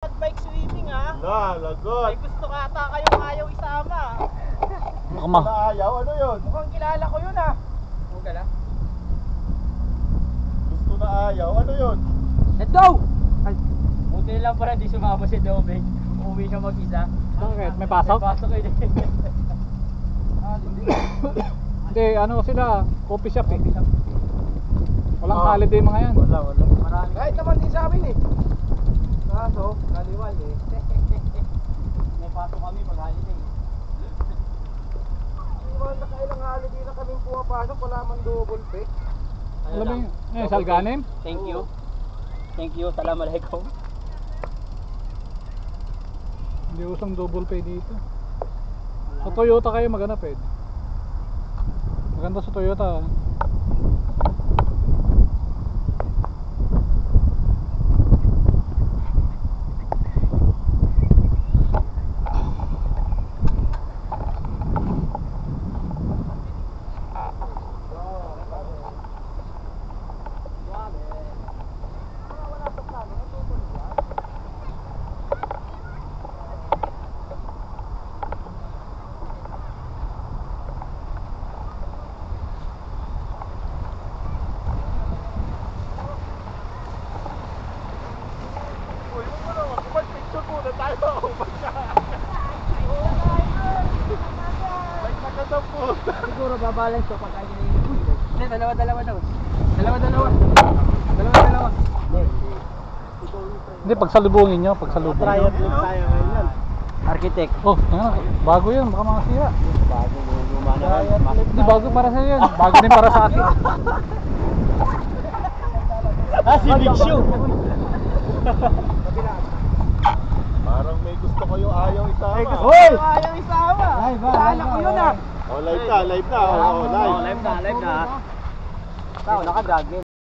Bike swimming ha? Lagot. May gusto ka ata kayong ayaw isama. Nakama. Ayaw? Ano yun? Mukhang kilala ko yun ha. Oo ka lang. Gusto na ayaw? Ano yun? Let's go! Ay, buti lang para di sumama si Domeng. Uuwi siya mag-isa. Bakit? May pasok? May pasok eh. Hindi, ano sila, coffee shop eh. Walang holiday mga yan. Wala. Marami. Kahit naman din sa amin eh. Kaso, kaliwal eh. May pasok kami pag holiday. Hindi man nakailang holiday na kaming pumapasok. Wala man double pay. Alam mo yun, salganim? Thank you. Thank you. Assalamualaikum. Hindi usang double pay dito. Sa Toyota kayo maghanap eh. Maganda sa Toyota. Siguro babalance ko pag kaya hindi, dalawa daw. Dalawa. Hindi, pagsalubungin nyo, pagsalubungin. Triathlon tayo ngayon. Architect. Oh, yan, bago yun, baka makasira. Bago gumana. Hindi, bago para sa yan. Bago din para sa akin. Si Big Show. Parang may gusto ko yung ayaw isama. Hoy! Ayaw isama. Kala ko yun ah. Oh, live na. Oh, live. Live na. Tao, nakagagin.